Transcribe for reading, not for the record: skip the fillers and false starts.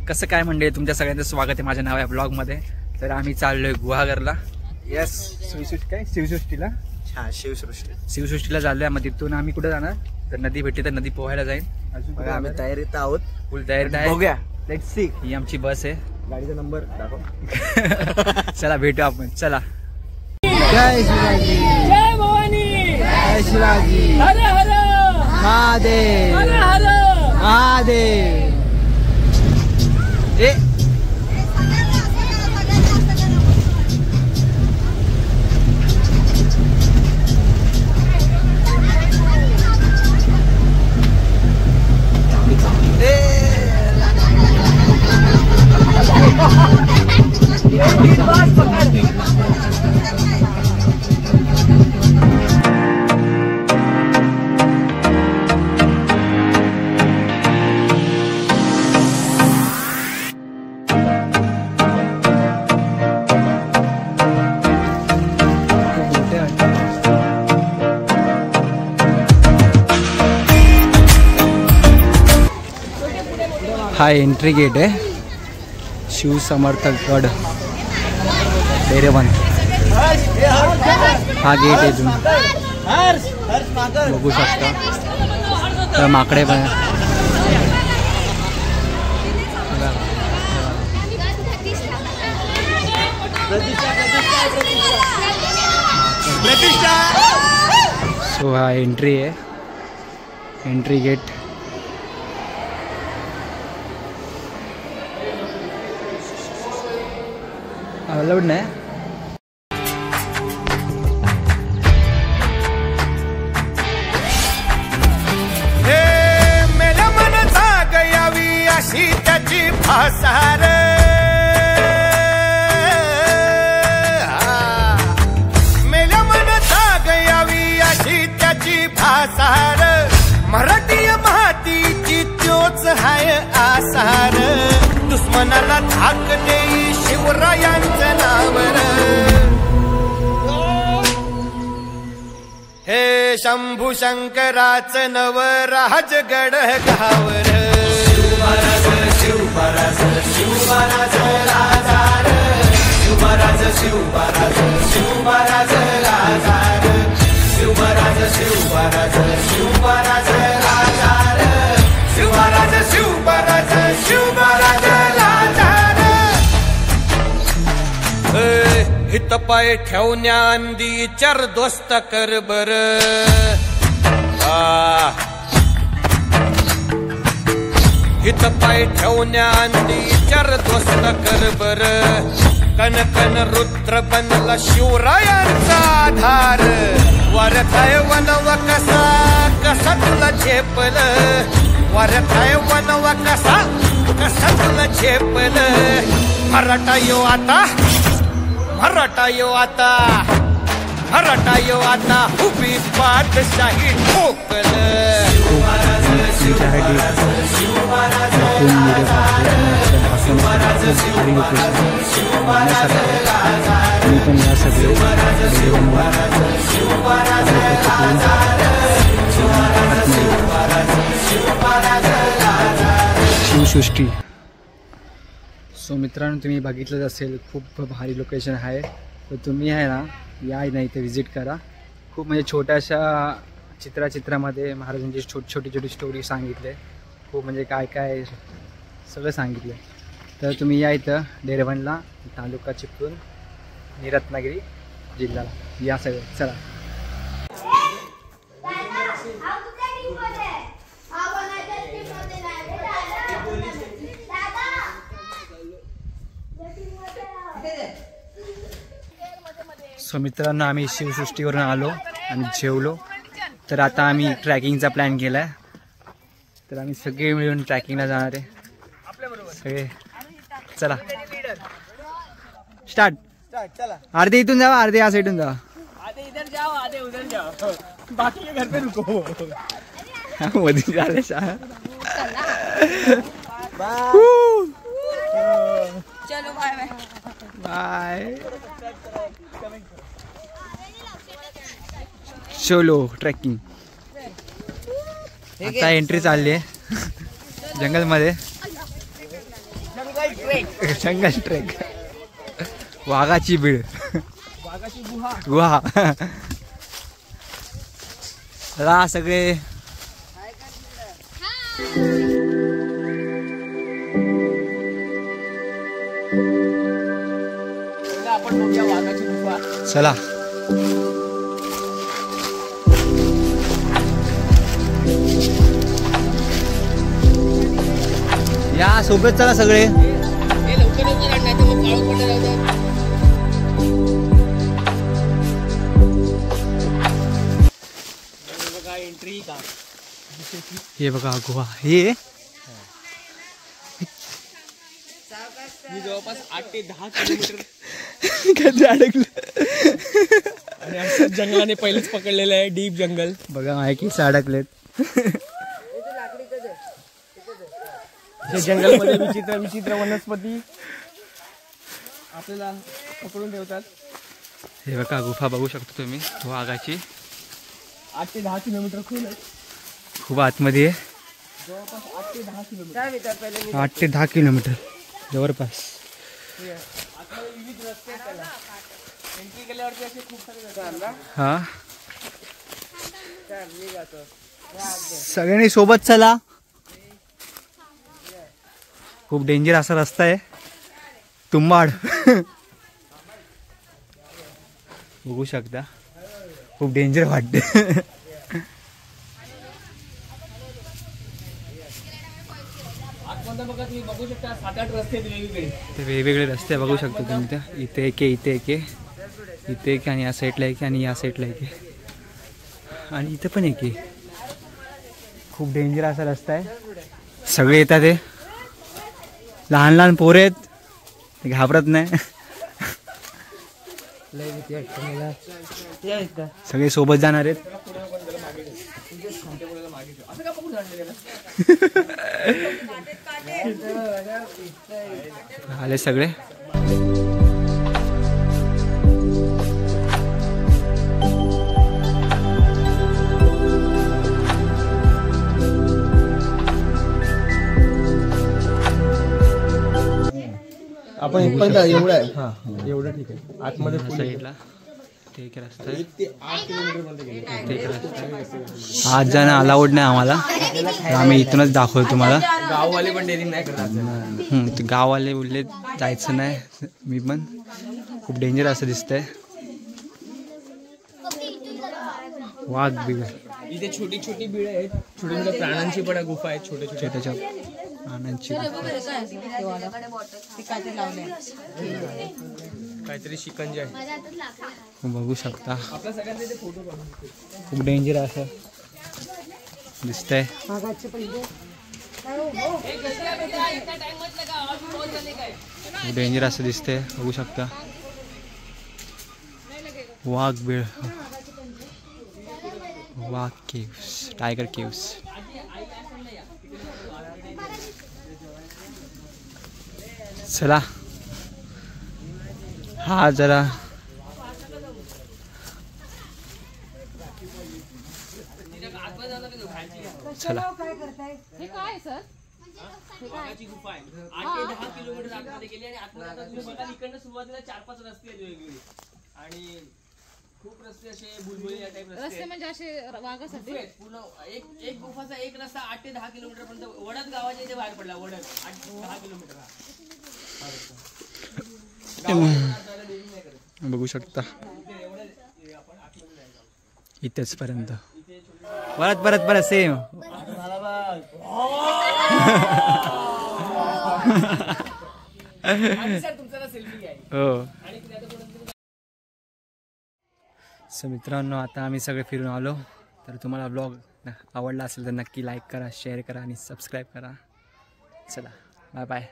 कसं काय म्हणजे तुमच्या सगळ्यांचं स्वागत आहे माझ्या नाव या ब्लॉगमध्ये. तर आम्ही चाललोय गुहागरला. यस, शिवसृष्टीला. हा शिवसृष्टीला चाललोय. मग तिथून आम्ही कुठे जाणार, तर नदी भेटली तर नदी पोहायला जाईल. बघा आम्ही तयारीत आहोत, फुल तयारीत आहे. बघूया, लेट्स सी. ही आमची बस आहे. गाडीचा नंबर दाखव. चला भेटू आपण. चला. जय शिवाजी, जय भवानी, जय शिवाजी, हर हर महादेव, हर हर महादेव. ए हा एंट्री गेट आहे शिव समर्थ गड डेरेवन. हा गेट आहे तुम्ही बघू शकता. तर माकडे पण सो हा एंट्री आहे, एंट्री गेट. अलाउड नाही. हे मेल्या मन जाग यावी अशी त्याची भासार. मेल्या मन जाग यावी अशी त्याची भासार. मराठी मातीची चोच हाय आसार. दुश्मनाला धाक देई शिवरायांचं नावर. हे शंभू शंकराचं नव राजगड गावर. शिवमहाराज शिवमहाराज शिवमहाराज राजार. शिवमहाराज शिवमहाराज शिवमहाराज राजार. शिवमहाराज शिवमहाराज शिवमहाराज राजार. शिवमहाराज शिवमहाराज शिवमहाराज राजार. हित पाय ठेवण्याआंदी चर दोस्त कर बर. हित पाय ठेवण्याआंदी चर दोस्त कर बर. कन कन रुद्र बनला शिवरायांचा आधार. वरथाय वनव कसा कसा तुला झेपल. वरथाय वनव कसा कसा तुला झेपल. मराठा यो आता, मराठा यो आता, मराठा यो आता उभी पाठशाही ठोकल. शिवमहाराज शिवमहाराज शिवमहाराज शिवमहाराज शिवमहाराज शिवमहाराज राजार. शिवमहाराज शिवमहाराज शिवमहाराज राजार. शिवमहाराज शिवमहाराज शिवमहाराज राजार. शिवसृष्टी. सो मित्रांनो तुम्ही बघितलंच असेल, खूप भारी लोकेशन आहे. तर तुम्ही आहे ना, या ना इथे व्हिजिट करा. खूप म्हणजे छोट्याशा चित्रामध्ये महाराजांची छोटी स्टोरी सांगितले. खूप म्हणजे काय काय सगळं सांगितलं. तर तुम्ही या इथं डेरेवनला, तालुका चिपळूण आणि रत्नागिरी जिल्ह्याला या सगळं. चला. सो मित्रांनो आम्ही शिवसृष्टीवरून आलो आणि जेवलो. तर आता आम्ही ट्रॅकिंगचा प्लॅन केला आहे. तर आम्ही सगळे मिळून ट्रॅकिंगला जाणार आहे सगळे. चला स्टार्ट. अर्धे इथून जावा, अर्धे या साईडून जावा. आधे इधर जाओ, आधे उधर जाओ, बाकी के घर पे रुको. मधी झाले शाळा. चलो बाय बाय बाय. चलो ट्रेकिंग. आता एंट्री चालली आहे जंगलमध्ये. जंगल ट्रेक, वाघाची बीड, वाघाची गुहा. गुहा. चला सगळे आपण बघूया वाघाची गुहा. चला. या सोबत चला सगळे. हे लवकर लवकर नाही तर मग काळोख पडला जातात. बघा एंट्री का हे बघा गुहा. हे मी जवळपास 8 ते 10 किलोमीटर कधी अडकलं. आणि असंच जंगलाने पहिलेच पकडलेलं आहे. डीप जंगल. बघा माहितीच अडकलेत. जंगलमध्ये विचित्र विचित्र वनस्पती आपल्याला पकडून ठेवतात. हे बघा गुफा बघू शकतो तुम्ही, वाघाची. 8 ते 10 किलोमीटर खोल आहे. खूप आतमध्ये आहे. जवळपास 8 ते 10 किलोमीटर. 8 ते 10 किलोमीटर जवळपास. आतमध्ये विविध रस्ते आहेत त्याला. एंट्री केल्यावरती असे खूप सारे रस्ते आहेत. हा सगळ्यांनी सोबत चला. खूप डेंजर असा रस्ता आहे, तुंबाड. बघू शकता, खूप डेंजर वाटते. आतमध्ये बघा तुम्ही बघू शकता 7-8 रस्ते आहेत वेगवेगळे. ते वेगवेगळे रस्ते बघू शकता तुम्ही. त्या इथे एक आहे, इथे एक आहे, इथे एक, आणि या साईडला एक, आणि या साईडला एक आहे, आणि इथं पण एक आहे. खूप डेंजर असा रस्ता आहे. सगळे येतात, ते लहान लहान पोरे आहेत, ते घाबरत नाही. सगळे सोबत जाणार आहेत. आले सगळे. आपण इथपर्यंत एवढं आहे. हा एवढं ठीक आहे. आतमध्ये साईडला ते एक रस्ता आहे, ते 8 किलोमीटर पर्यंत गेले. ते एक रस्ता आहे. आज जाणं अलाउड नाही आम्हाला, आम्ही इथूनच दाखवतो तुम्हाला. गाववाले पण डेअरिंग नाही करतात. ते गाववाले बोलले जायचं नाही. मी पण खूप डेंजर असं दिसतंय. वाघ बिघ इथे छोटी छोटी बिळ आहेत. छोटी छोटी प्राण्यांची पण गुफा आहेत. छोटे छोटे छोट्याच्या प्राण्यांची. काहीतरी शिकंजी आहे. बघू शकता, आपल्या सगळ्यांचे ते फोटो काढून. खूप डेंजर असं दिसतंय. खूप डेंजर असं दिसतंय, बघू शकता. वाघ बिळ, वाघ केव्स, टायगर केव्स. चला, हा जरा चला. हे काय सर? वाघाची गुफा आहे. 8 ते 10 किलोमीटर आतमध्ये गेली आणि आतमध्ये आता तुम्ही बघा इकडनं सुरुवातीला 4-5 रस्ते आहेत वेगवेगळे. आणि खूप रस्ते असे बुलबुली या टाइप रस्ते रस्ते आहेत. म्हणजे असे वाघासाठी गुफे आहेत. पूर्ण एक गुफाचा एक रस्ता 8 ते 10 किलोमीटर पर्यंत. वडद गावाच्या इथे बाहेर पडला. वडद 8 ते 10 किलोमीटर हा रस्ता. गावाला जायला देवी नाही करत. बघू शकता इथेच पर्यंत. परत परत परत सेम. सर तुमचा सेल्फी आहे. हो. सो मित्रांनो, आता आम्ही सगळे फिरून आलो. तर तुम्हाला ब्लॉग आवडला असेल तर नक्की लाईक करा, शेअर करा आणि सबस्क्राईब करा. चला, बाय बाय.